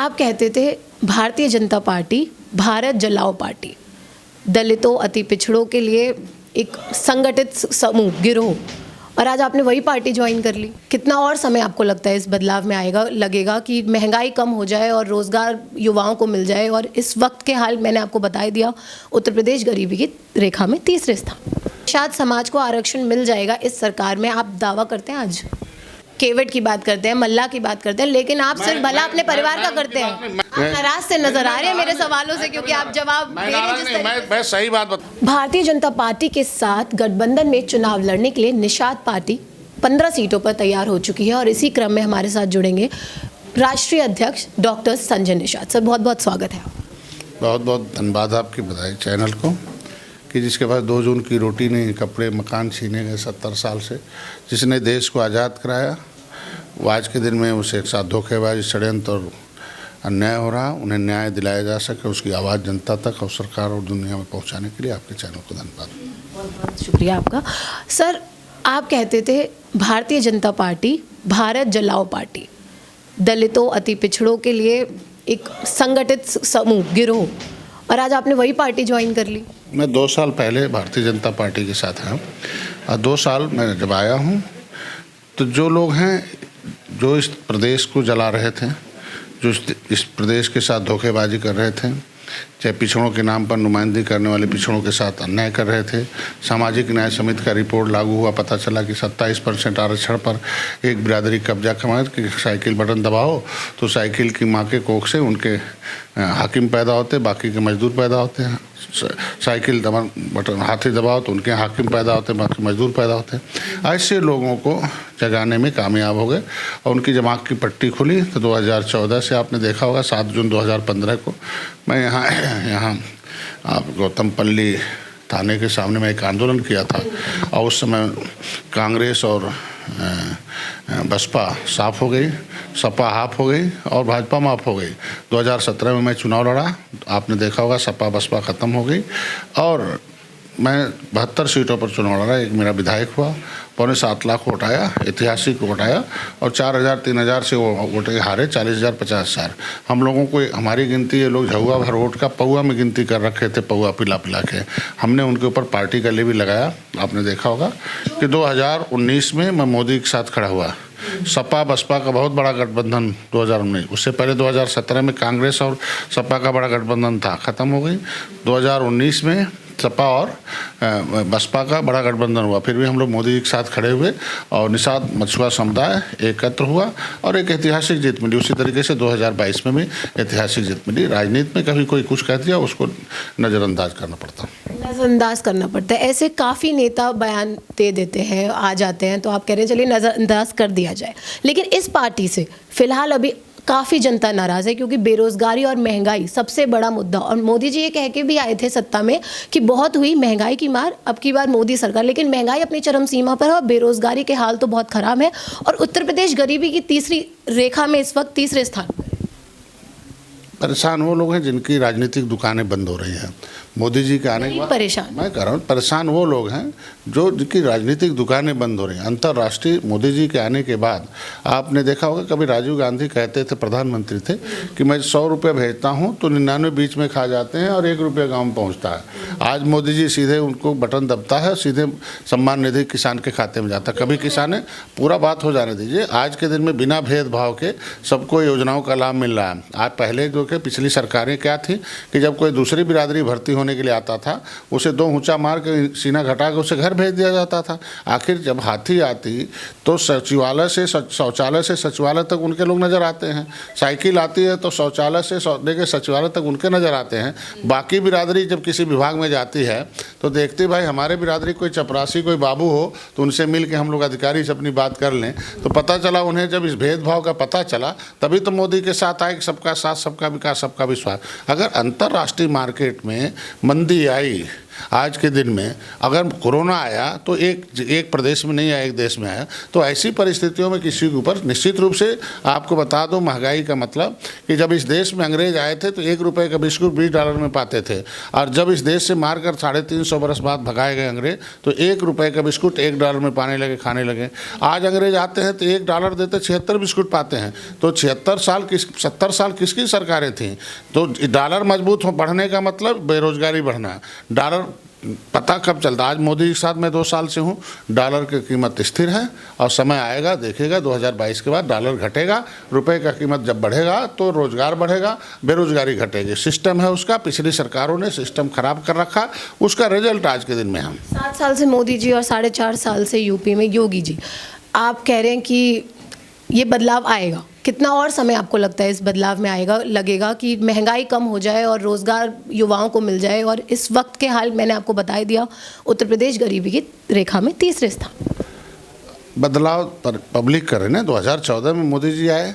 आप कहते थे भारतीय जनता पार्टी भारत जलाओ पार्टी, दलितों अति पिछड़ों के लिए एक संगठित समूह गिरोह, और आज आपने वही पार्टी ज्वाइन कर ली। कितना और समय आपको लगता है इस बदलाव में लगेगा कि महंगाई कम हो जाए और रोजगार युवाओं को मिल जाए? और इस वक्त के हाल मैंने आपको बता दिया, उत्तर प्रदेश गरीबी की रेखा में तीसरे स्थान। शायद समाज को आरक्षण मिल जाएगा इस सरकार में, आप दावा करते हैं। आज केवट की बात करते हैं, मल्ला की बात करते हैं, लेकिन आप सिर्फ भला अपने परिवार का करते हैं। आप नाराज से नजर आ रहे हैं मेरे सवालों से, क्योंकि आप जवाब मैं सही बात बता। भारतीय जनता पार्टी के साथ गठबंधन में चुनाव लड़ने के लिए निषाद पार्टी 15 सीटों पर तैयार हो चुकी है, और इसी क्रम में हमारे साथ जुड़ेंगे राष्ट्रीय अध्यक्ष डॉक्टर संजय निषाद। सर, बहुत बहुत स्वागत है। बहुत बहुत धन्यवाद आपकी बधाई चैनल को कि जिसके पास 2 जून की रोटी नहीं, कपड़े मकान छीने गए 70 साल से, जिसने देश को आज़ाद कराया, वो आज के दिन में उसे एक साथ धोखेबाजी, षड्यंत्र और अन्याय हो रहा, उन्हें न्याय दिलाया जा सके, उसकी आवाज़ जनता तक और सरकार और दुनिया में पहुंचाने के लिए आपके चैनल को धन्यवाद। बहुत बहुत शुक्रिया आपका। सर, आप कहते थे भारतीय जनता पार्टी भारत जलाओ पार्टी, दलितों अति पिछड़ों के लिए एक संगठित समूह गिरोह, और आज आपने वही पार्टी ज्वाइन कर ली। मैं 2 साल पहले भारतीय जनता पार्टी के साथ हूँ, और 2 साल मैं जब आया हूँ तो जो लोग हैं जो इस प्रदेश को जला रहे थे, जो इस प्रदेश के साथ धोखेबाजी कर रहे थे, चाहे पिछड़ों के नाम पर नुमाइंदगी करने वाले पिछड़ों के साथ अन्याय कर रहे थे। सामाजिक न्याय समिति का रिपोर्ट लागू हुआ, पता चला कि 27% आरक्षण पर एक बिरादरी कब्जा कमाए कि साइकिल बटन दबाओ तो साइकिल की माँ के कोख से उनके हाकिम पैदा होते, बाकी के मजदूर पैदा होते हैं। साइकिल बटन हाथी दबाओ तो उनके हाकिम पैदा होते, बाकी मजदूर पैदा होते। ऐसे लोगों को जगाने में कामयाब हो गए और उनकी जब आँख की पट्टी खुली तो 2014 से आपने देखा होगा 7 जून 2015 को मैं यहाँ आप गौतमपल्ली थाने के सामने मैं एक आंदोलन किया था, और उस समय कांग्रेस और बसपा साफ हो गई, सपा हाफ हो गई और भाजपा माफ हो गई। 2017 में मैं चुनाव लड़ा, आपने देखा होगा सपा बसपा ख़त्म हो गई और मैं 72 सीटों पर चुनाव लड़ा। एक मेरा विधायक हुआ, 7.25 लाख वोट आया, ऐतिहासिक वोट आया, और 4,000 3,000 से वो वोट हारे, 40,000 50,000। हम लोगों को हमारी गिनती ये लोग झुआ भर वोट का पौआ में गिनती कर रखे थे, पौआ पिला पिला के। हमने उनके ऊपर पार्टी का लेवी लगाया। आपने देखा होगा कि 2019 में मैं मोदी के साथ खड़ा हुआ। सपा बसपा का बहुत बड़ा गठबंधन 2019, उससे पहले 2017 में कांग्रेस और सपा का बड़ा गठबंधन था, ख़त्म हो गई। 2019 में सपा और बसपा का बड़ा गठबंधन हुआ, फिर भी हम लोग मोदी जी के साथ खड़े हुए और निषाद मछुआ समुदाय एकत्र हुआ और एक ऐतिहासिक जीत मिली। उसी तरीके से 2022 में भी ऐतिहासिक जीत मिली। राजनीति में कभी कोई कुछ कह दिया उसको नज़रअंदाज करना पड़ता है। ऐसे काफ़ी नेता बयान दे देते हैं, आ जाते हैं, तो आप कह रहे हैं चलिए नज़रअंदाज कर दिया जाए, लेकिन इस पार्टी से फिलहाल अभी काफ़ी जनता नाराज़ है, क्योंकि बेरोजगारी और महंगाई सबसे बड़ा मुद्दा। और मोदी जी ये कह के भी आए थे सत्ता में कि बहुत हुई महंगाई की मार, अब की बार मोदी सरकार, लेकिन महंगाई अपनी चरम सीमा पर है और बेरोजगारी के हाल तो बहुत ख़राब है, और उत्तर प्रदेश गरीबी की तीसरी रेखा में इस वक्त तीसरे स्थान पर। परेशान वो लोग हैं जिनकी राजनीतिक दुकानें बंद हो रही हैं मोदी जी के आने के बाद। परेशान मैं कह रहा हूँ परेशान वो लोग हैं जो जिनकी राजनीतिक दुकानें बंद हो रही हैं। अंतर्राष्ट्रीय मोदी जी के आने के बाद आपने देखा होगा, कभी राजीव गांधी कहते थे, प्रधानमंत्री थे, कि मैं 100 रुपये भेजता हूँ तो 99 बीच में खा जाते हैं और 1 रुपया गाँव में पहुँचता है। आज मोदी जी सीधे उनको बटन दबता है, सीधे सम्मान निधि किसान के खाते में जाता है। कभी किसान ने पूरा बात हो जाने दीजिए, आज के दिन में बिना भेदभाव के सबको योजनाओं का लाभ मिल रहा है। आज पहले जो कि पिछली सरकारें क्या थी कि जब कोई दूसरी बिरादरी भर्ती होने के लिए आता था उसे 2 ऊंचा मार के सीना घटा के उसे घर भेज दिया जाता था। आखिर जब हाथी आती तो सचिवालय से शौचालय से सचिवालय तक उनके लोग नज़र आते हैं, साइकिल आती है तो शौचालय से लेके सचिवालय तक उनके नज़र आते हैं। बाकी बिरादरी जब किसी विभाग में जाती है तो देखते भाई हमारे बिरादरी कोई चपरासी कोई बाबू हो तो उनसे मिल के हम लोग अधिकारी से अपनी बात कर लें। तो पता चला उन्हें जब इस भेदभाव का पता चला तभी तो मोदी के साथ आए, सबका साथ सबका विकास सबका विश्वास। अगर अंतर्राष्ट्रीय मार्केट में मंदी आई आज के दिन में अगर कोरोना आया तो एक प्रदेश में नहीं आया, एक देश में आया। तो ऐसी परिस्थितियों में किसी के ऊपर निश्चित रूप से आपको बता दूं, महंगाई का मतलब कि जब इस देश में अंग्रेज आए थे तो $1 का बिस्कुट $20 में पाते थे, और जब इस देश से मारकर 350 बरस बाद भगाए गए अंग्रेज तो $1 का बिस्कुट $1 में पाने लगे, खाने लगे। आज अंग्रेज आते हैं तो $1 देते 76 बिस्कुट पाते हैं। तो 70 साल किसकी सरकारें थीं? तो डॉलर मजबूत बढ़ने का मतलब बेरोजगारी बढ़ना। डॉलर पता कब चलता? आज मोदी जी के साथ मैं 2 साल से हूँ, डॉलर की कीमत स्थिर है और समय आएगा देखिएगा 2022 के बाद डॉलर घटेगा, रुपए का कीमत जब बढ़ेगा तो रोजगार बढ़ेगा, बेरोजगारी घटेगी। सिस्टम है उसका, पिछली सरकारों ने सिस्टम खराब कर रखा, उसका रिजल्ट आज के दिन में हम 7 साल से मोदी जी और 4.5 साल से यूपी में योगी जी, आप कह रहे हैं कि ये बदलाव आएगा। कितना और समय आपको लगता है इस बदलाव में लगेगा कि महंगाई कम हो जाए और रोज़गार युवाओं को मिल जाए? और इस वक्त के हाल मैंने आपको बता दिया, उत्तर प्रदेश गरीबी की रेखा में 3रे स्थान। बदलाव पर पब्लिक कर रहे ना। 2014 में मोदी जी आए,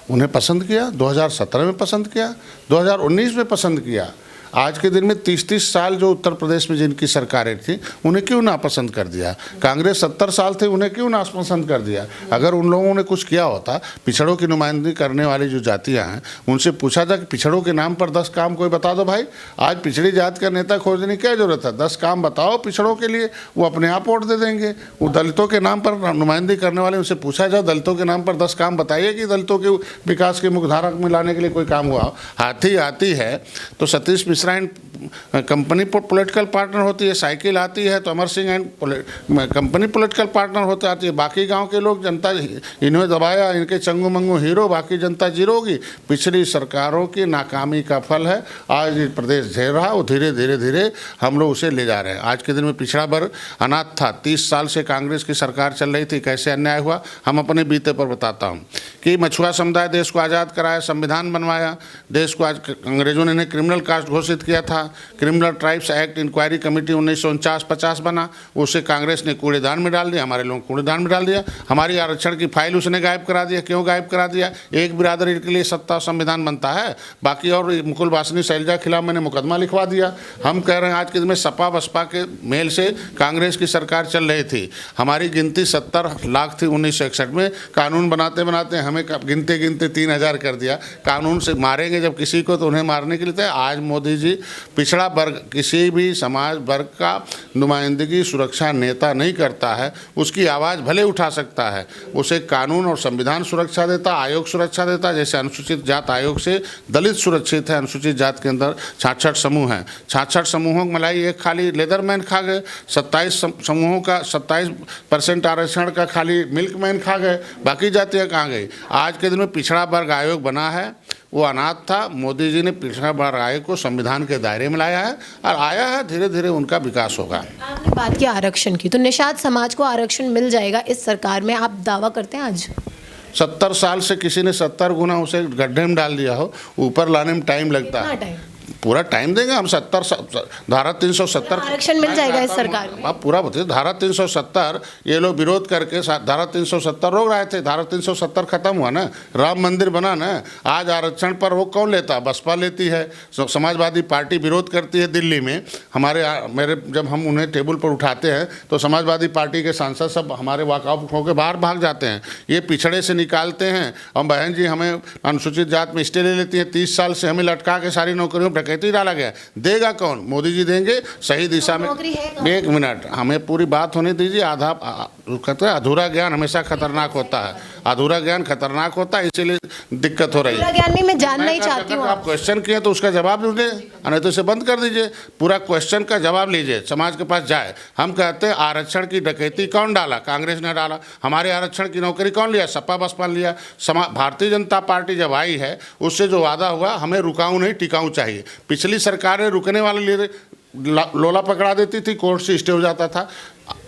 उन्हें पसंद किया, 2017 में पसंद किया, 2019 में पसंद किया। आज के दिन में 30 साल जो उत्तर प्रदेश में जिनकी सरकारें थी उन्हें क्यों नापसंद कर दिया? कांग्रेस 70 साल थे, उन्हें क्यों नापसंद कर दिया? अगर उन लोगों ने कुछ किया होता, पिछड़ों की नुमाइंदगी करने वाली जो जातियां हैं उनसे पूछा था कि पिछड़ों के नाम पर 10 काम कोई बता दो भाई। आज पिछड़ी जाति का नेता खोजने की क्या जरूरत है? 10 काम बताओ पिछड़ों के लिए, वो अपने आप वोट दे देंगे। वो दलितों के नाम पर नुमाइंदगी करने वाले, उनसे पूछा जाए दलितों के नाम पर 10 काम बताइए कि दलितों के विकास के मुख्यधारा में लाने के लिए कोई काम हुआ। हाथी आती है तो Satish Mishra and company political partner होती है, साइकिल आती है तो Amar Singh and company political partner होते आती है। बाकी गांव के लोग, जनता इन्हें दबाया, इनके चंगू मंगू हीरो, बाकी जनता जीरो होगी। पिछली सरकारों की नाकामी का फल है आज प्रदेश झेल रहा, वो धीरे धीरे हम लोग उसे ले जा रहे हैं। आज के दिन में पिछड़ा वर्ग अनाथ था। 30 साल से कांग्रेस की सरकार चल रही थी, कैसे अन्याय हुआ हम अपने बीते पर बताता हूँ कि मछुआ समुदाय देश को आज़ाद कराया, संविधान बनवाया, देश को आज अंग्रेजों ने क्रिमिनल कास्ट घोषित किया था। Criminal Tribes Act Inquiry Committee 1949-50 बना, उसे कांग्रेस ने कूड़ेदान में डाल दिया, हमारे लोग कूड़ेदान में डाल दिया। हमारी आरक्षण की फाइल उसने गायब करा दिया। क्यों गायब करा दिया? एक बिरादरी के लिए सत्ता संविधान बनता है, बाकी और मुकुल वासनी शैलजा के खिलाफ मैंने मुकदमा लिखवा दिया। हम कह रहे हैं आज के दिन में सपा बसपा के मेल से कांग्रेस की सरकार चल रही थी। हमारी गिनती 70 लाख थी 1961 में। कानून बनाते बनाते हमें गिनते 3000 कर दिया। कानून से मारेंगे जब किसी को तो उन्हें मारने के लिए थे। आज मोदी जी पिछड़ा वर्ग, किसी भी समाज वर्ग का नुमाइंदगी सुरक्षा नेता नहीं करता है। उसकी आवाज़ भले उठा सकता है, उसे कानून और संविधान सुरक्षा देता, आयोग सुरक्षा देता। जैसे अनुसूचित जात आयोग से दलित सुरक्षित है। अनुसूचित जात के अंदर 66 समूह हैं। 66 समूहों की मलाई एक खाली लेदरमैन खा गए। 27 समूहों का 27% आरक्षण का खाली मिल्कमैन खा गए। बाकी जातियाँ कहाँ गई? आज के दिन में पिछड़ा वर्ग आयोग बना है, वो अनाथ था। मोदी जी ने पिछड़ा वर्ग आयोग को संविधान के दायरे में लाया है और आया है, धीरे धीरे उनका विकास होगा। आपने बात की आरक्षण की, तो निषाद समाज को आरक्षण मिल जाएगा इस सरकार में, आप दावा करते हैं आज? 70 साल से किसी ने 70 गुना उसे गड्ढे में डाल दिया हो, ऊपर लाने में टाइम लगता है। पूरा टाइम देंगे हम। 70 धारा 370 आरक्षण मिल जाएगा इस सरकार में। आप पूरा बताइए। धारा 370 ये लोग विरोध करके धारा 370 रोक रहे थे। धारा 370 खत्म हुआ ना, राम मंदिर बना ना। आज आरक्षण पर वो कौन लेता? बसपा लेती है, समाजवादी पार्टी विरोध करती है दिल्ली में। मेरे जब हम उन्हें टेबल पर उठाते हैं तो समाजवादी पार्टी के सांसद सब हमारे वॉकआउट होकर बाहर भाग जाते हैं। ये पिछड़े से निकालते हैं और बहन जी हमें अनुसूचित जात में स्टे ले लेती हैं। 30 साल से हमें लटका के सारी नौकरियों डकैती डाला गया। देगा कौन? मोदी जी देंगे सही दिशा में। एक मिनट, हमें पूरी बात होने दीजिए। आधा कहते हैं अधूरा ज्ञान हमेशा खतरनाक होता है। अधूरा ज्ञान खतरनाक होता है, इसीलिए दिक्कत हो रही है। ज्ञान में मैं जानना ही चाहती हूँ। आप क्वेश्चन किए तो उसका जवाब दीजिए, नहीं तो इसे बंद कर दीजिए। पूरा क्वेश्चन का जवाब लीजिए, समाज के पास जाए। हम कहते हैं आरक्षण की डकैती कौन डाला? कांग्रेस ने डाला। हमारे आरक्षण की नौकरी कौन लिया? सपा बसपा लिया। भारतीय जनता पार्टी जब आई है उससे जो वादा हुआ, हमें रुकाऊ नहीं टिकाऊ चाहिए। पिछली सरकारें रुकने वाले लिए लोला पकड़ा देती थी, कोर्ट से स्टे हो जाता था।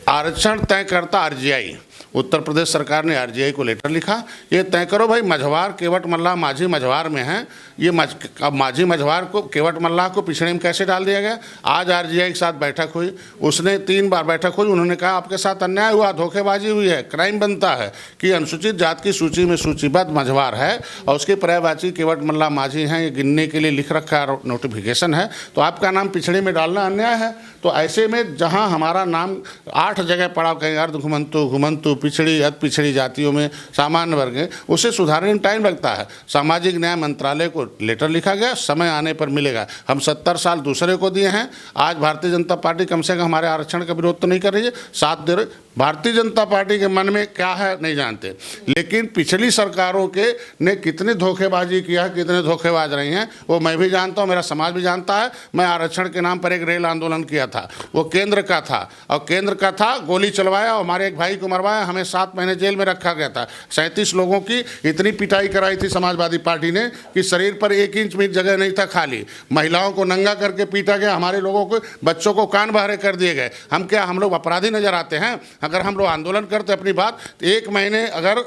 आरक्षण तय करता आरजीआई, उत्तर प्रदेश सरकार ने आरजीआई को लेटर लिखा, ये तय करो भाई मझवार केवट मल्लाह माझी मझवार में है, ये माझी मझवार को केवट मल्लाह को पिछड़े में कैसे डाल दिया गया। आज आरजीआई के साथ बैठक हुई, उसने 3 बार बैठक हुई, उन्होंने कहा आपके साथ अन्याय हुआ, धोखेबाजी हुई है, क्राइम बनता है कि अनुसूचित जाति की सूची में सूचीबद्ध मझवार है और उसके पर्यायवाची केवट मल्लाह माझी हैं, ये गिनने के लिए लिख रखा नोटिफिकेशन है, तो आपका नाम पिछड़े में डालना अन्याय है। तो ऐसे में जहां हमारा नाम 8 जगह पड़ा, कहीं अर्ध घुमंतु, घुमंतु, पिछड़ी, अति पिछड़ी जातियों में सामान्य वर्ग है, उसे सुधारने में टाइम लगता है। सामाजिक न्याय मंत्रालय को लेटर लिखा गया, समय आने पर मिलेगा। हम 70 साल दूसरे को दिए हैं, आज भारतीय जनता पार्टी कम से कम हमारे आरक्षण का विरोध तो नहीं कर रही है, साथ दे रही। भारतीय जनता पार्टी के मन में क्या है नहीं जानते, लेकिन पिछली सरकारों के ने कितनी धोखेबाजी किया, कितने धोखेबाज रही हैं वो मैं भी जानता हूँ, मेरा समाज भी जानता है। मैं आरक्षण के नाम पर एक रेल आंदोलन किया था, वो केंद्र का था, और केंद्र का था, गोली चलवाया, हमारे एक भाई को मरवाया, हमें 7 महीने जेल में रखा गया था। 37 लोगों की इतनी पिटाई कराई थी समाजवादी पार्टी ने कि शरीर पर 1 इंच भी जगह नहीं था खाली। महिलाओं को नंगा करके पीटा गया, हमारे लोगों को, बच्चों को कान बहरे कर दिए गए। हम क्या हम लोग अपराधी नजर आते हैं? अगर हम लोग आंदोलन करते अपनी बात, 1 महीने अगर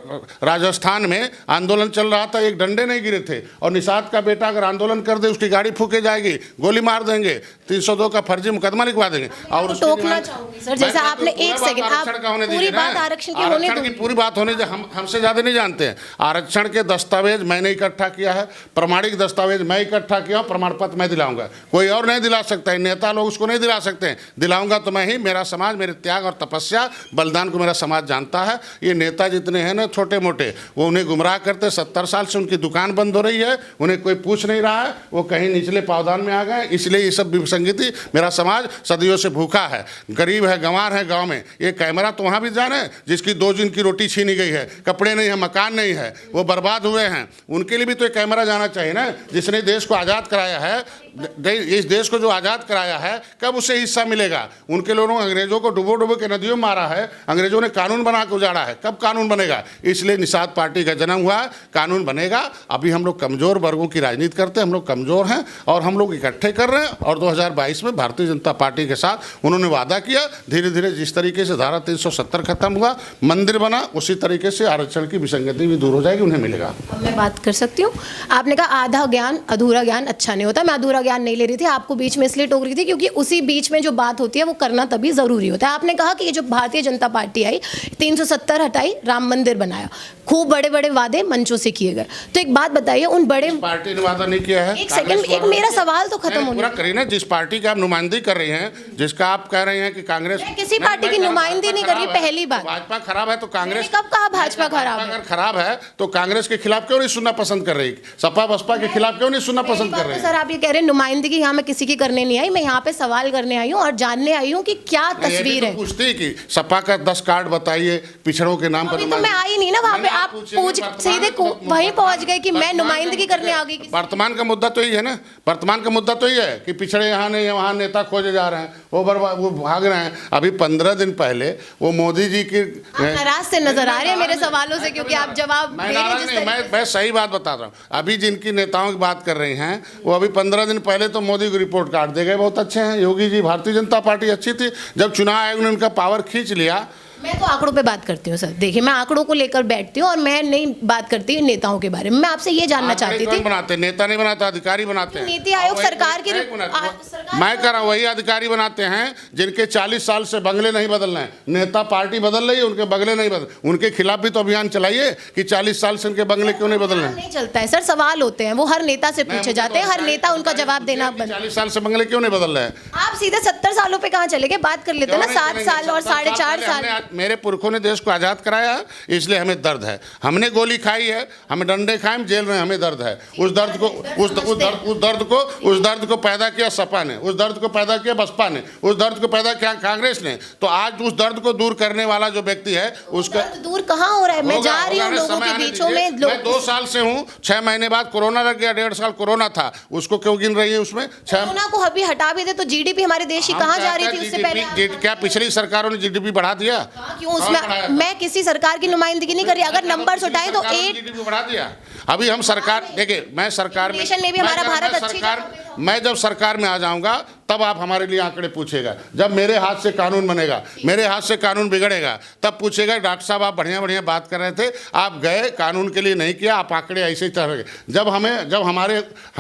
राजस्थान में आंदोलन चल रहा था, एक डंडे नहीं गिरे थे, और निषाद का बेटा अगर आंदोलन कर दे उसकी गाड़ी फूके जाएगी, गोली मार देंगे, 302 का फर्जी मुकदमा लिखवा देंगे। और टोकना चाहूंगी सर, जैसे आपने 1 सेकंड, आप पूरी बात आरक्षण की होने दो, पूरी बात होने दे। हम हमसे ज्यादा नहीं जानते हैं। आरक्षण के दस्तावेज मैंने इकट्ठा किया है, प्रमाणिक दस्तावेज मैं इकट्ठा किया, प्रमाण पत्र मैं दिलाऊंगा, कोई और नहीं दिला सकता है, नेता लोग उसको नहीं दिला सकते हैं, दिलाऊंगा तो मैं ही। मेरा समाज, मेरे त्याग और तपस्या बलिदान को मेरा समाज जानता है। ये नेता जितने हैं ना छोटे मोटे, वो उन्हें गुमराह करते। 70 साल से उनकी दुकान बंद हो रही है, उन्हें कोई पूछ नहीं रहा है, वो कहीं निचले पावदान में आ गए। इसलिए ये सब विसंगति, मेरा समाज सदियों से भूखा है, गरीब है, गंवार है गांव में। ये कैमरा तो वहाँ भी जाने जिसकी 2 दिन की रोटी छीनी गई है, कपड़े नहीं है, मकान नहीं है, वो बर्बाद हुए हैं, उनके लिए भी तो ये कैमरा जाना चाहिए ना। जिसने देश को आज़ाद कराया है, इस देश को जो आज़ाद कराया है, कब उसे हिस्सा मिलेगा? उनके लोगों अंग्रेजों को डुबो डुबो के नदियों में मारा है, अंग्रेजों ने कानून बना के उजाड़ा है, कब कानून बनेगा? इसलिए निषाद पार्टी का जन्म हुआ, कानून बनेगा। अभी हम लोग कमज़ोर वर्गों की राजनीति करते हैं, हम लोग कमज़ोर हैं और हम लोग इकट्ठे कर रहे हैं। और 2022 में भारतीय जनता पार्टी के साथ उन्होंने वादा किया, धीरे धीरे जिस तरीके से धारा 370 खत्म हुआ, मंदिर बना, उसी तरीके से आरक्षण की विसंगति भी दूर हो जाएगी, उन्हें मिलेगा। अब मैं बात कर सकती हूँ? आपने कहा आधा ज्ञान अधूरा ज्ञान अच्छा नहीं होता। मैं अधूरा ज्ञान नहीं ले रही थी, आपको बीच में इसलिए टोक रही थी क्योंकि उसी बीच में जो बात होती है वो करना तभी जरूरी होता है। आपने कहा कि ये जो भारतीय जनता पार्टी आई, 370 हटाई, राम मंदिर बनाया, खूब बड़े बड़े वादे मंचों से किए गए। तो एक बात बताइए, उन बड़े पार्टी ने वादा नहीं किया है। एक सेकंड, एक मेरा सवाल तो खत्म होने करिए ना। जिस पार्टी की आप नुमाइंदगी कर रही हैं, जिसका आप कह रहे हैं कि कांग्रेस, किसी पार्टी की नुमाइंदगी नहीं कर रही। पहली बात, भाजपा खराब है तो कांग्रेस, कब कहा भाजपा खराब है? अगर खराब है तो कांग्रेस के खिलाफ क्यों नहीं सुनना पसंद कर रही? सपा बसपा के खिलाफ क्यों नहीं सुनना पसंद कर रही? सर आप ये कह रहे हैं नुमाइंदगी यहाँ मैं किसी की करने नहीं आई, मैं यहाँ पे सवाल करने आई हूँ और जानने आई हूँ कि क्या तस्वीर है। पूछती कि सपा का 10 कार्ड बताइए पिछड़ों के नाम पर। तो मैं आई नहीं ना वहाँ पे, आप पूछ सीधे वहीं पहुँच गए कि मैं नुमाइंदगी करने आ गई। वर्तमान का मुद्दा तो यही है ना, वर्तमान का मुद्दा तो यही है कि पिछड़े यहाँ नहीं, वहाँ नेता खोजे जा रहे हैं, वो भाग रहे हैं। अभी 15 दिन पहले वो मोदी जी की नाराज से नजर आ रहे हैं मेरे सवालों से, क्योंकि आप जवाब मैं सही बात बता रहा हूँ। अभी जिनकी नेताओं की बात कर रही हैं, वो अभी 15 दिन पहले तो मोदी को रिपोर्ट कार्ड दे गए, बहुत अच्छे हैं योगी जी, भारतीय जनता पार्टी अच्छी थी। जब चुनाव आयोग ने उनका पावर खींच लिया, मैं तो आंकड़ों पे बात करती हूँ सर। देखिए, मैं आंकड़ों को लेकर बैठती हूँ और मैं नहीं बात करती नेताओं के बारे में। मैं आपसे ये जानना चाहती थी, बनाते नेता नहीं बनाता, अधिकारी बनाते हैं। नीति आयोग सरकार की मैं कह रहा हूँ वही अधिकारी बनाते हैं जिनके 40 साल से बंगले नहीं बदल रहे हैं। नेता पार्टी बदल रही है, उनके बंगले नहीं बदल, उनके खिलाफ भी तो अभियान चलाइए कि 40 साल से उनके बंगले क्यों नहीं बदल रहे हैं। नहीं चलता है सर, सवाल होते हैं, वो हर नेता से पूछे जाते हैं, हर नेता उनका जवाब देना। 40 साल से बंगले क्यों नहीं बदल रहे हैं? आप सीधे 70 सालों पे कहाँ चले गए? बात कर लेते हैं ना, 7 साल और 4.5 साल। मेरे पुरखों ने देश को आज़ाद कराया है, इसलिए हमें दर्द है। हमने गोली खाई है, हमें डंडे खाए, जेल में, हमें दर्द है। उस दर्द को पैदा किया सपा ने, उस दर्द को पैदा किया बसपा ने, उस दर्द को पैदा किया कांग्रेस ने। तो आज उस दर्द को दूर करने वाला जो व्यक्ति है, उसका दूर कहाँ हो रहा है? मैं जा रही हूँ लोगों के बीचों में। मैं 2 साल से हूँ, 6 महीने बाद कोरोना लग गया, 1.5 साल कोरोना था, उसको क्यों गिन रही है उसमें? कोरोना को अभी हटा भी दे तो जीडीपी हमारे देश की कहाँ जा रही थी उससे पहले? क्या पिछली सरकारों ने जीडीपी बढ़ा दिया? क्यों? उसमें मैं किसी सरकार की नुमाइंदगी नहीं कर रही। अगर नंबर्स उठाएं तो 8 बढ़ा दिया। अभी हम सरकार, देखिए मैं सरकार में, ने भी हमारा भारत अच्छी मैं जब सरकार में आ जाऊंगा तब आप हमारे लिए आंकड़े पूछेगा। जब मेरे हाथ से कानून बनेगा, मेरे हाथ से कानून बिगड़ेगा, तब पूछेगा डॉक्टर साहब आप बढ़िया बढ़िया बात कर रहे थे, आप गए कानून के लिए नहीं किया, आप आंकड़े ऐसे ही चल रहे। जब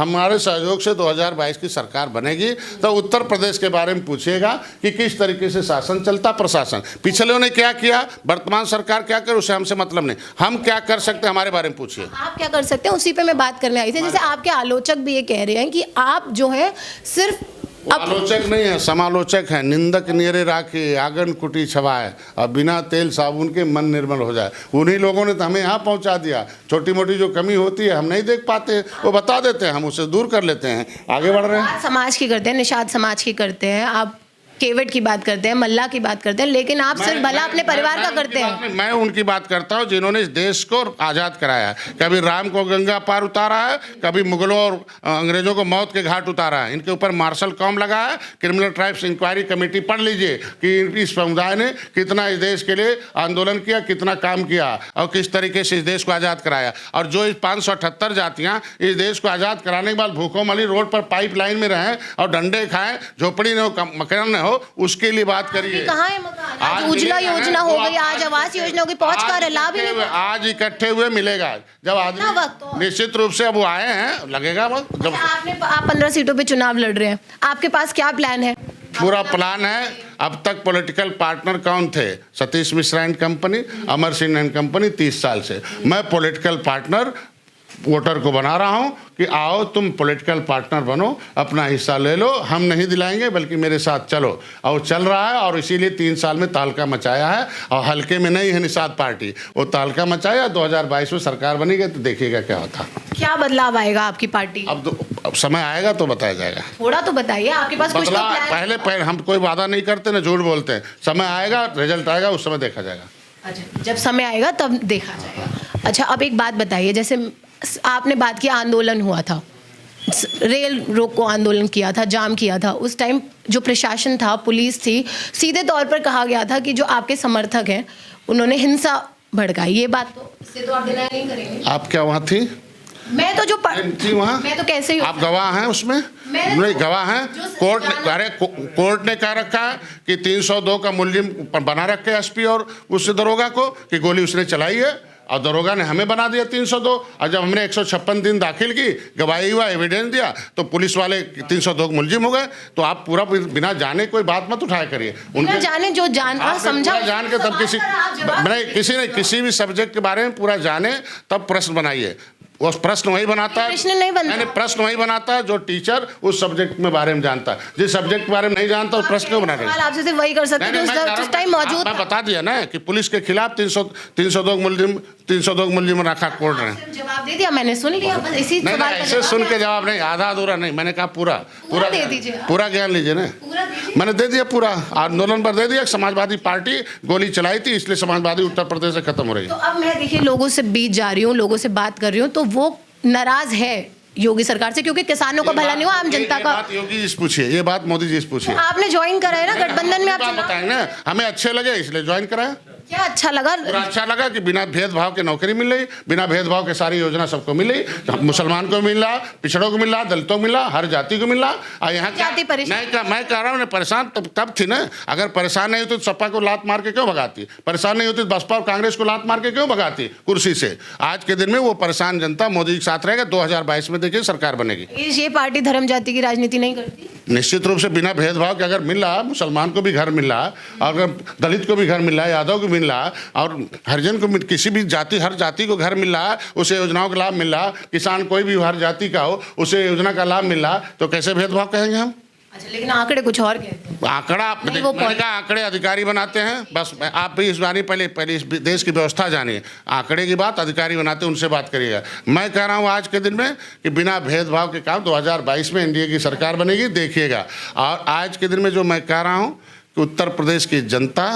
हमारे सहयोग से 2022 की सरकार बनेगी तो उत्तर प्रदेश के बारे में पूछिएगा कि किस तरीके से शासन चलता, प्रशासन पिछले ने क्या किया, वर्तमान सरकार क्या करे, उसे हमसे मतलब नहीं। हम क्या कर सकते हैं हमारे बारे में पूछिए। आप क्या कर सकते हैं, उसी पे मैं बात करने आई थी। जैसे आपके आलोचक भी ये कह रहे हैं कि आप जो है सिर्फ आलोचक नहीं है, समालोचक है। निंदक नियरे राखे आंगन कुटी छवाए, और बिना तेल साबुन के मन निर्मल हो जाए। उन्हीं लोगों ने तो हमें यहाँ पहुँचा दिया। छोटी मोटी जो कमी होती है हम नहीं देख पाते, वो बता देते हैं, हम उसे दूर कर लेते हैं, आगे बढ़ रहे हैं। आप समाज की करते हैं, निषाद समाज की करते हैं, आप केवट की बात करते हैं, मल्ला की बात करते हैं, लेकिन आप सिर्फ भला अपने परिवार का करते हैं। मैं उनकी बात करता हूं जिन्होंने इस देश को आज़ाद कराया। कभी राम को गंगा पार उतारा है, कभी मुगलों और अंग्रेजों को मौत के घाट उतारा है। इनके ऊपर मार्शल कॉम लगा है, क्रिमिनल ट्राइब्स इंक्वायरी कमेटी पढ़ लीजिए कि इस समुदाय ने कितना इस देश के लिए आंदोलन किया, कितना काम किया और किस तरीके से इस देश को आज़ाद कराया। और जो इस 578 जातियाँ इस देश को आज़ाद कराने के बाद भूखोमली रोड पर पाइप लाइन में रहें और डंडे खाएं, झोपड़ी न हो, मकान न हो, उसके लिए बात करिए। कहाँ है मकान? आज उज्ज्वला योजना हो गई, आज आवास योजना होगी, पहुंच का लाभ ही नहीं। आज इकट्ठे हुए मिलेगा जब आदमी, निश्चित रूप से अब वो आए हैं, लगेगा वक्त। जब आप 15 सीटों पे चुनाव लड़ रहे हैं, आपके पास क्या प्लान है? पूरा प्लान है। अब तक पॉलिटिकल पार्टनर कौन थे? Satish Mishra and company, Amar Singh and company. 30 साल से मैं पॉलिटिकल पार्टनर वोटर को बना रहा हूं कि आओ तुम पॉलिटिकल पार्टनर बनो, अपना हिस्सा ले लो, हम नहीं दिलाएंगे बल्कि मेरे साथ चलो। और चल रहा है, और इसीलिए 3 साल में तालका मचाया है। और हल्के में नहीं है निषाद पार्टी, वो तालका मचाया। 2022 में सरकार बनेगी तो देखिएगा क्या होता। क्या बदलाव आएगा आपकी पार्टी? अब समय आएगा तो बताया जाएगा। थोड़ा तो बताइए, आपके पास कुछ तो प्लान है? पहले हम कोई वादा नहीं करते ना झूठ बोलते हैं। समय आएगा, रिजल्ट आएगा, उस समय देखा जाएगा। अच्छा, जब समय आएगा तब देखा जाएगा। अच्छा, अब एक बात बताइए, जैसे आपने बात की आंदोलन हुआ था, रेल रोको आंदोलन किया था, जाम किया था, उस टाइम जो प्रशासन था, पुलिस थी, सीधे तौर पर कहा गया था कि जो आपके समर्थक हैं उन्होंने हिंसा भड़काई। ये बात तो इससे तो आप डिनाई नहीं करेंगे। आप क्या वहाँ थी? मैं तो जो थी वहाँ, मैं तो कैसे ही आप गवाह हैं उसमें? नहीं गवाह हैं। कोर्ट ने कह रखा है कि 302 का मुलजिम बना रखे एसपी और उस दरोगा को कि गोली उसने चलाई है, और दरोगा ने हमें बना दिया 302। और जब हमने 156 दिन दाखिल की, गवाही हुआ, एविडेंस दिया, तो पुलिस वाले 302 मुलजिम हो गए। तो आप पूरा बिना जाने कोई बात मत उठाया करिए। उनके जाने जो जान समझा जान के तब किसी भी सब्जेक्ट के बारे में पूरा जाने तब प्रश्न बनाइए। वो प्रश्न वही बनाता है, प्रश्न वही बनाता है जो टीचर उस सब्जेक्ट में बारे में जानता है। जिस सब्जेक्ट के बारे में नहीं जानता उस प्रश्न क्यों बना रहे हैं? आपसे सिर्फ वही कर सकते हैं उस टाइम मौजूद। मैं बता दिया ना कि पुलिस के खिलाफ 302 मुलजिम रखा कोर्ट ने। जवाब दे दिया, मैंने सुन लिया, बस इसी सवाल का ऐसे सुन के जवाब नहीं, आधा अधूरा नहीं, मैंने कहा पूरा दे दीजिए, पूरा ज्ञान लीजिए ना। मैंने दे दिया पूरा, आंदोलन पर दे दिया। समाजवादी पार्टी गोली चलाई थी, इसलिए समाजवादी उत्तर प्रदेश से खत्म हो रही है। तो अब मैं देखिए लोगों से बीच जा रही हूँ, लोगों से बात कर रही हूँ, तो वो नाराज है योगी सरकार से, क्योंकि किसानों को भला नहीं हुआ, आम जनता का। बात योगी जी से पूछिए, ये बात मोदी जी से पूछिए। तो आपने ज्वाइन करा है ना गठबंधन में? आप बताएंगे ना, हमें अच्छे लगे इसलिए ज्वाइन कराया। क्या अच्छा लगा? अच्छा लगा कि बिना भेदभाव के नौकरी मिल रही, बिना भेदभाव के सारी योजना सबको मिल रही। मुसलमान को मिल रहा, पिछड़ों को मिल रहा, दलितों को मिल रहा, हर जाति को मिल रहा। और यहाँ मैं कह रहा हूँ परेशान तब थी ना। अगर परेशान नहीं होती तो सपा को लात मार के क्यों भगाती? परेशान नहीं होती तो बसपा और कांग्रेस को लात मार के क्यों भगाती कुर्सी से? आज के दिन में वो परेशान जनता मोदी के साथ रहेगा। 2022 में देखिए सरकार बनेगी। ये पार्टी धर्म जाति की राजनीति नहीं करती? निश्चित रूप से बिना भेदभाव के अगर मिल रहा, मुसलमान को भी घर मिल रहा, अगर दलित को भी घर मिल रहा, यादव को मिल रहा, और हरिजन को, किसी भी जाति, हर जाति को घर मिल रहा, उसे योजनाओं का लाभ मिल रहा, किसान कोई भी हर जाति का हो उसे योजना का लाभ मिल रहा, तो कैसे भेदभाव कहेंगे हम? अच्छा, लेकिन आंकड़े कुछ और कहते हैं। आंकड़े अधिकारी बनाते हैं। बस आप भी इस बारे पहले इस देश की व्यवस्था जानिए। आंकड़े की बात अधिकारी बनाते हैं, उनसे बात करिएगा। मैं कह रहा हूँ आज के दिन में कि बिना भेदभाव के काम 2022 में एनडीए की सरकार बनेगी, देखिएगा। और आज के दिन में जो मैं कह रहा हूँ कि उत्तर प्रदेश की जनता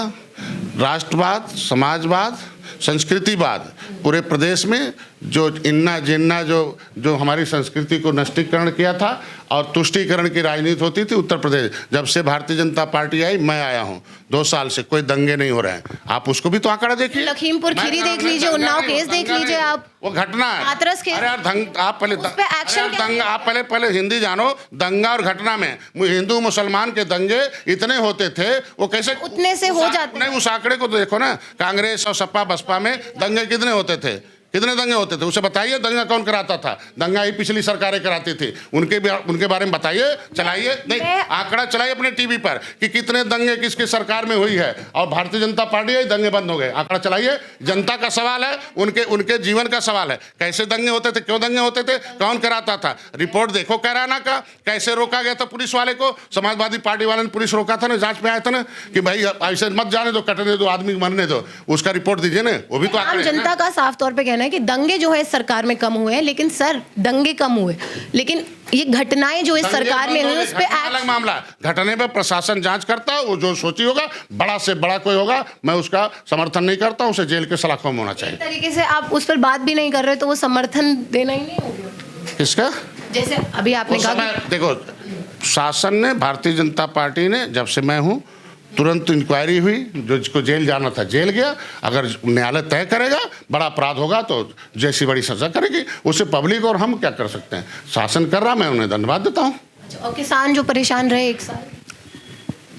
राष्ट्रवाद, समाजवाद संस्कृतिवाद पूरे प्रदेश में जो इन्ना जिन्ना जो हमारी संस्कृति को नष्टीकरण किया था और तुष्टीकरण की राजनीति होती थी उत्तर प्रदेश, जब से भारतीय जनता पार्टी आई, मैं आया हूँ 2 साल से कोई दंगे नहीं हो रहे हैं। आप उसको भी तो आंकड़ा देखिए, लखीमपुर खीरी देख लीजिए, उन्नाव केस देख लीजिए, आप वो घटना है। हाथरस केस। अरे यार आप पहले दंगा, आप पहले हिंदी जानो। दंगा और घटना में हिंदू मुसलमान के दंगे इतने होते थे, वो कैसे उतने से हो जाते? नहीं, उस आंकड़े को तो देखो ना, कांग्रेस और सपा बसपा में दंगे कितने होते थे, कितने दंगे होते थे, उसे बताइए। दंगा कौन कराता था? दंगा ही पिछली सरकारें कराती थी। उनके बारे में बताइए, चलाइए, नहीं आंकड़ा चलाइए अपने टीवी पर कि कितने दंगे किसकी सरकार में हुई है, और भारतीय जनता पार्टी आई, दंगे बंद हो गए। आंकड़ा चलाइए। जनता का सवाल है, उनके जीवन का सवाल है। कैसे दंगे होते थे, क्यों दंगे होते थे, कौन कराता था? रिपोर्ट देखो कैराना का, कैसे रोका गया था पुलिस वाले को। समाजवादी पार्टी वाले ने पुलिस रोका था ना, जांच में आया था ना कि भाई ऐसे मत जाने दो, कटने दो, आदमी मरने दो। उसका रिपोर्ट दीजिए ना, वो भी तो आम जनता का साफ तौर पे कहना है कि दंगे जो है इस सरकार में कम हुए हैं। लेकिन सर, दंगे कम हुए, लेकिन ये घटनाएं जो इस सरकार में हुई उस पे अलग मामला। घटने पे प्रशासन जांच करता है, वो जो सोची होगा, बड़ा से बड़ा कोई होगा, मैं उसका समर्थन नहीं करता, उसे जेल के सलाखों में होना चाहिए। इस तरीके से आप उस पर बात भी नहीं कर रहे तो वो समर्थन देना ही नहीं होगा। किसका? जैसे अभी आपने कहा, देखो शासन ने, भारतीय जनता पार्टी ने, जब से मैं हूँ तुरंत इंक्वायरी हुई, जो जिसको जेल जाना था जेल गया। अगर न्यायालय तय करेगा बड़ा अपराध होगा तो जैसी बड़ी सजा करेगी, उसे पब्लिक और हम क्या कर सकते हैं? शासन कर रहा, मैं उन्हें धन्यवाद देता हूँ। और किसान जो परेशान रहे 1 साल,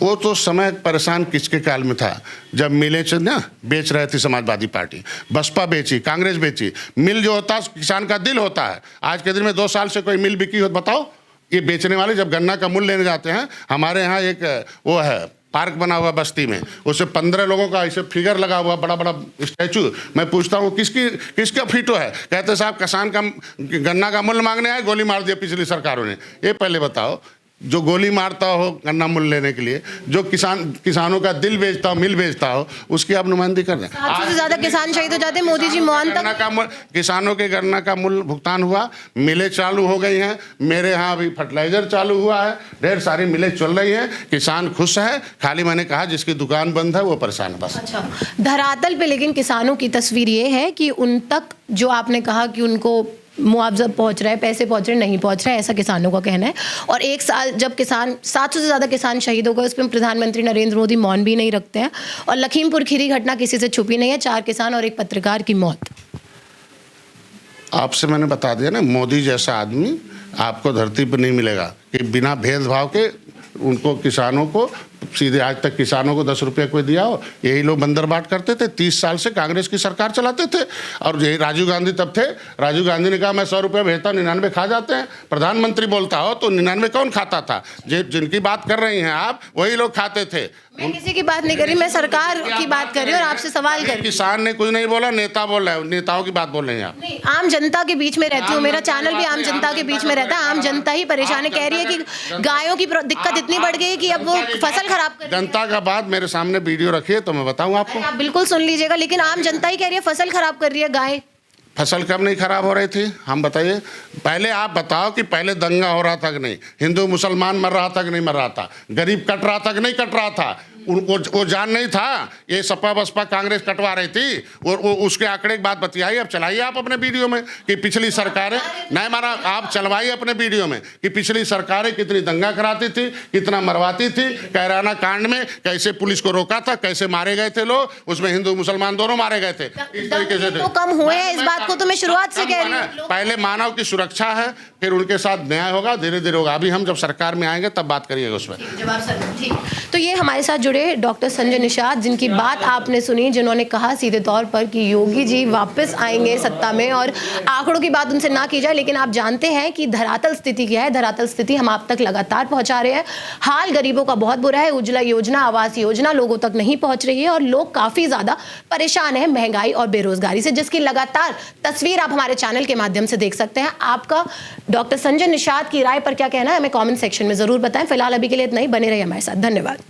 वो तो समय परेशान किसके काल में था, जब मिलें ना बेच रहे थे समाजवादी पार्टी, बसपा बेची, कांग्रेस बेची। मिल जो होता है किसान का दिल होता है। आज के दिन में 2 साल से कोई मिल बिकी हो बताओ? ये बेचने वाले जब गन्ना का मूल्य लेने जाते हैं, हमारे यहाँ एक वो है पार्क बना हुआ बस्ती में, उससे 15 लोगों का ऐसे फिगर लगा हुआ, बड़ा बड़ा स्टैचू। मैं पूछता हूँ किसका फिटो है? कहते साहब किसान का गन्ना का मूल्य मांगने आए, गोली मार दिया पिछली सरकारों ने। ये पहले बताओ, जो गोली मारता हो गन्ना मूल्य लेने के लिए, जो किसानों का दिल बेचता हो, मिल बेचता हो, उसकी आप नुमाइंदगी कर रहे हैं। 700 से ज्यादा किसान शहीद हो जाते हैं, मोदी जी मौन तक। किसानों के गन्ना का मूल्य भुगतान हुआ, मिलें चालू हो गई हैं। मेरे यहाँ अभी फर्टिलाइजर चालू हुआ है, ढेर सारी मिलें चल रही हैं, किसान खुश है। खाली मैंने कहा जिसकी दुकान बंद है वो परेशान है बस। अच्छा, धरातल पे लेकिन किसानों की तस्वीर ये है कि उन तक जो आपने कहा कि उनको मुआवजा पहुंच रहा है, पैसे पहुंच रहे, नहीं पहुंच रहा है, ऐसा किसानों का कहना है। और 1 साल जब 700 से ज़्यादा किसान शहीद हो गए, उस पर प्रधानमंत्री नरेंद्र मोदी मौन भी नहीं रखते हैं। और लखीमपुर खीरी घटना किसी से छुपी नहीं है, 4 किसान और 1 पत्रकार की मौत। आपसे मैंने बता दिया ना, मोदी जैसा आदमी आपको धरती पर नहीं मिलेगा कि बिना भेदभाव के उनको किसानों को सीधे, आज तक किसानों को 10 रुपये कोई दिया हो? यही लोग बंदर बाट करते थे। 30 साल से कांग्रेस की सरकार चलाते थे। और यही राजीव गांधी तब थे, राजीव गांधी ने कहा मैं 100 रुपये भेजता हूँ, 99 खा जाते हैं। प्रधानमंत्री बोलता हो तो 99 कौन खाता था? जिनकी बात कर रही हैं आप, वही लोग खाते थे। मैं किसी की बात नहीं कर रही, मैं सरकार की बात कर रही हूँ और आपसे सवाल कर रही हूँ। किसान ने कुछ नहीं बोला, नेता बोल रहे हैं, नेताओं की बात बोल रहे हैं आप। नहीं, आम जनता के बीच में रहती हूँ, मेरा चैनल भी आम जनता के बीच में रहता है। आम जनता ही परेशान है, कह रही है कि गायों की दिक्कत इतनी बढ़ गई है कि अब वो फसल खराब कर रही है। जनता का बात मेरे सामने वीडियो रखिए तो मैं बताऊं आपको। आप बिल्कुल सुन लीजिएगा, लेकिन आम जनता ही कह रही है फसल खराब कर रही है गाय। फसल कब नहीं खराब हो रही थी? हम बताइए। पहले आप बताओ कि पहले दंगा हो रहा था कि नहीं? हिंदू मुसलमान मर रहा था कि नहीं मर रहा था? गरीब कट रहा था कि नहीं कट रहा था? उनको वो जान नहीं था ये सपा बसपा कांग्रेस कटवा रही थी? और उसके आंकड़े की बात बताइए। अब चलाइए आप अपने वीडियो में कि पिछली सरकारें, नहीं मारा, आप चलवाइए अपने वीडियो में कि पिछली सरकारें कितनी दंगा कराती थी, कितना मरवाती थी। कैराना कांड में कैसे पुलिस को रोका था, कैसे मारे गए थे लोग, उसमें हिंदू मुसलमान दोनों मारे गए थे। इस तरीके से तो कम हुए हैं, इस बात को तो मैं शुरुआत से कह रही हूँ। पहले मानव की सुरक्षा है, फिर उनके साथ न्याय होगा, धीरे धीरे होगा। अभी हम जब सरकार में आएंगे तब बात करिएगा उसमें। जवाब सर, ठीक। तो ये हमारे साथ जुड़े डॉक्टर संजय निषाद, जिनकी बात आपने सुनी, जिन्होंने कहा सीधे तौर पर कि योगी जी वापस आएंगे सत्ता में और आंकड़ों की बात उनसे ना की जाए। लेकिन आप जानते हैं कि धरातल स्थिति क्या है। धरातल स्थिति हम आप तक लगातार पहुंचा रहे हैं। हाल गरीबों का बहुत बुरा है। उज्ज्वला योजना, आवास योजना लोगों तक नहीं पहुंच रही है और लोग काफी ज्यादा परेशान है महंगाई और बेरोजगारी से, जिसकी लगातार तस्वीर आप हमारे चैनल के माध्यम से देख सकते हैं। आपका डॉक्टर संजय निषाद की राय पर क्या कहना है, हमें कमेंट सेक्शन में जरूर बताएं। फिलहाल अभी के लिए इतना ही, बने रहिए हमारे साथ। धन्यवाद।